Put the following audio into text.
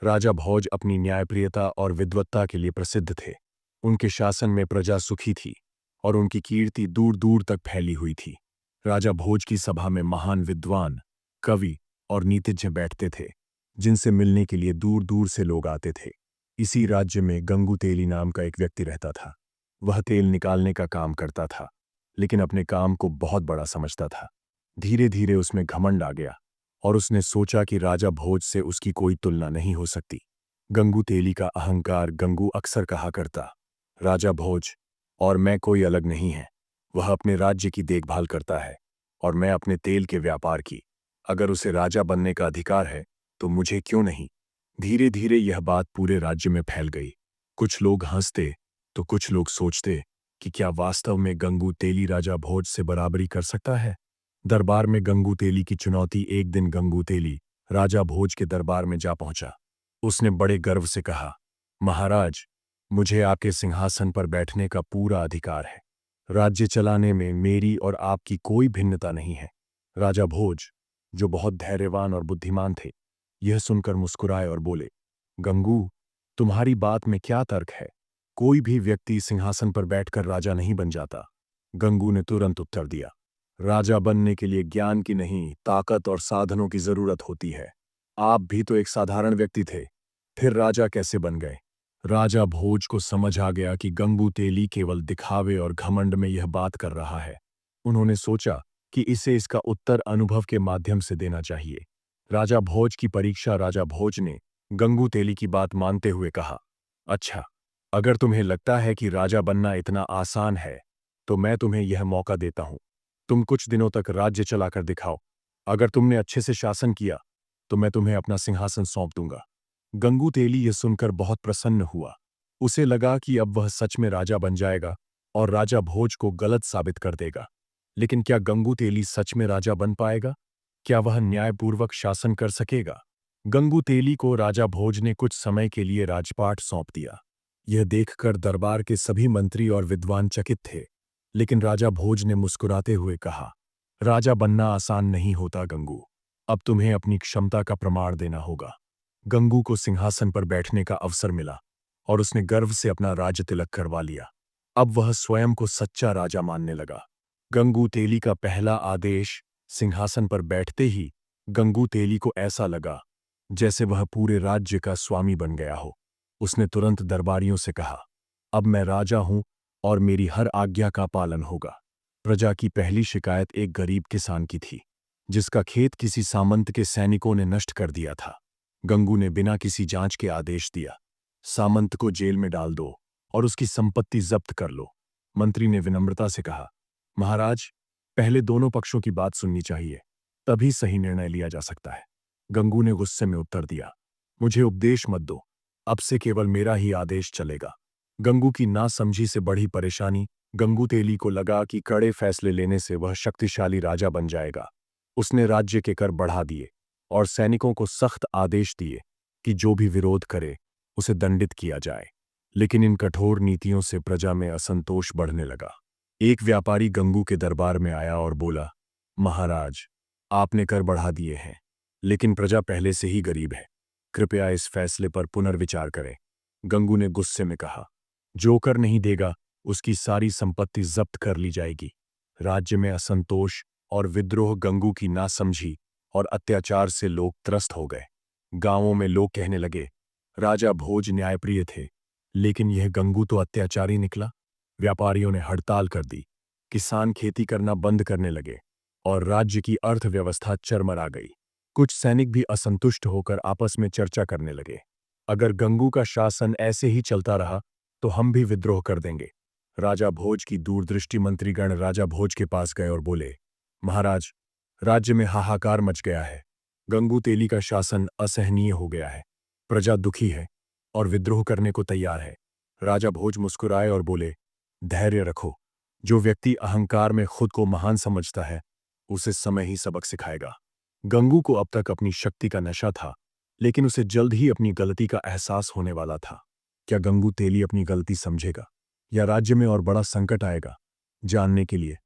राजा भोज अपनी न्यायप्रियता और विद्वत्ता के लिए प्रसिद्ध थे। उनके शासन में प्रजा सुखी थी और उनकी कीर्ति दूर दूर तक फैली हुई थी। राजा भोज की सभा में महान विद्वान, कवि और नीतिज्ञ बैठते थे, जिनसे मिलने के लिए दूर दूर से लोग आते थे। इसी राज्य में गंगू तेली नाम का एक व्यक्ति रहता था। वह तेल निकालने का काम करता था, लेकिन अपने काम को बहुत बड़ा समझता था। धीरे धीरे उसमें घमंड आ गया और उसने सोचा कि राजा भोज से उसकी कोई तुलना नहीं हो सकती। गंगू तेली का अहंकार गंगू अक्सर कहा करता, राजा भोज और मैं कोई अलग नहीं है। वह अपने राज्य की देखभाल करता है और मैं अपने तेल के व्यापार की। अगर उसे राजा बनने का अधिकार है तो मुझे क्यों नहीं। धीरे धीरे यह बात पूरे राज्य में फैल गई। कुछ लोग हंसते तो कुछ लोग सोचते कि क्या वास्तव में गंगू तेली राजा भोज से बराबरी कर सकता है। दरबार में गंगू तेली की चुनौती। एक दिन गंगू तेली राजा भोज के दरबार में जा पहुंचा। उसने बड़े गर्व से कहा, महाराज, मुझे आपके सिंहासन पर बैठने का पूरा अधिकार है। राज्य चलाने में मेरी और आपकी कोई भिन्नता नहीं है। राजा भोज, जो बहुत धैर्यवान और बुद्धिमान थे, यह सुनकर मुस्कुराए और बोले, गंगू, तुम्हारी बात में क्या तर्क है। कोई भी व्यक्ति सिंहासन पर बैठकर राजा नहीं बन जाता। गंगू ने तुरंत उत्तर दिया, राजा बनने के लिए ज्ञान की नहीं, ताकत और साधनों की जरूरत होती है। आप भी तो एक साधारण व्यक्ति थे, फिर राजा कैसे बन गए। राजा भोज को समझ आ गया कि गंगू तेली केवल दिखावे और घमंड में यह बात कर रहा है। उन्होंने सोचा कि इसे इसका उत्तर अनुभव के माध्यम से देना चाहिए। राजा भोज की परीक्षा। राजा भोज ने गंगू तेली की बात मानते हुए कहा, अच्छा, अगर तुम्हें लगता है कि राजा बनना इतना आसान है तो मैं तुम्हें यह मौका देता हूं। तुम कुछ दिनों तक राज्य चलाकर दिखाओ। अगर तुमने अच्छे से शासन किया तो मैं तुम्हें अपना सिंहासन सौंप दूंगा। गंगू तेली यह सुनकर बहुत प्रसन्न हुआ। उसे लगा कि अब वह सच में राजा बन जाएगा और राजा भोज को गलत साबित कर देगा। लेकिन क्या गंगू तेली सच में राजा बन पाएगा? क्या वह न्यायपूर्वक शासन कर सकेगा? गंगू तेली को राजा भोज ने कुछ समय के लिए राजपाट सौंप दिया। यह देखकर दरबार के सभी मंत्री और विद्वान चकित थे, लेकिन राजा भोज ने मुस्कुराते हुए कहा, राजा बनना आसान नहीं होता गंगू। अब तुम्हें अपनी क्षमता का प्रमाण देना होगा। गंगू को सिंहासन पर बैठने का अवसर मिला और उसने गर्व से अपना राज तिलक करवा लिया। अब वह स्वयं को सच्चा राजा मानने लगा। गंगू तेली का पहला आदेश। सिंहासन पर बैठते ही गंगू तेली को ऐसा लगा जैसे वह पूरे राज्य का स्वामी बन गया हो। उसने तुरंत दरबारियों से कहा, अब मैं राजा हूं और मेरी हर आज्ञा का पालन होगा। प्रजा की पहली शिकायत एक गरीब किसान की थी, जिसका खेत किसी सामंत के सैनिकों ने नष्ट कर दिया था। गंगू ने बिना किसी जांच के आदेश दिया, सामंत को जेल में डाल दो और उसकी संपत्ति जब्त कर लो। मंत्री ने विनम्रता से कहा, महाराज, पहले दोनों पक्षों की बात सुननी चाहिए, तभी सही निर्णय लिया जा सकता है। गंगू ने गुस्से में उत्तर दिया, मुझे उपदेश मत दो, अब से केवल मेरा ही आदेश चलेगा। गंगू की नासमझी से बढ़ी परेशानी। गंगू तेली को लगा कि कड़े फैसले लेने से वह शक्तिशाली राजा बन जाएगा। उसने राज्य के कर बढ़ा दिए और सैनिकों को सख्त आदेश दिए कि जो भी विरोध करे उसे दंडित किया जाए। लेकिन इन कठोर नीतियों से प्रजा में असंतोष बढ़ने लगा। एक व्यापारी गंगू के दरबार में आया और बोला, महाराज, आपने कर बढ़ा दिए हैं, लेकिन प्रजा पहले से ही गरीब है। कृपया इस फैसले पर पुनर्विचार करें। गंगू ने गुस्से में कहा, जो कर नहीं देगा उसकी सारी संपत्ति जब्त कर ली जाएगी। राज्य में असंतोष और विद्रोह, गंगू की नासमझी और अत्याचार से लोग त्रस्त हो गए। गांवों में लोग कहने लगे, राजा भोज न्यायप्रिय थे, लेकिन यह गंगू तो अत्याचारी निकला। व्यापारियों ने हड़ताल कर दी, किसान खेती करना बंद करने लगे और राज्य की अर्थव्यवस्था चरमरा गई। कुछ सैनिक भी असंतुष्ट होकर आपस में चर्चा करने लगे, अगर गंगू का शासन ऐसे ही चलता रहा तो हम भी विद्रोह कर देंगे। राजा भोज की दूरदृष्टि मंत्रीगण राजा भोज के पास गए और बोले, महाराज, राज्य में हाहाकार मच गया है। गंगू तेली का शासन असहनीय हो गया है। प्रजा दुखी है और विद्रोह करने को तैयार है। राजा भोज मुस्कुराए और बोले, धैर्य रखो। जो व्यक्ति अहंकार में खुद को महान समझता है, उसे समय ही सबक सिखाएगा। गंगू को अब तक अपनी शक्ति का नशा था, लेकिन उसे जल्द ही अपनी गलती का एहसास होने वाला था। क्या गंगू तेली अपनी गलती समझेगा या राज्य में और बड़ा संकट आएगा? जानने के लिए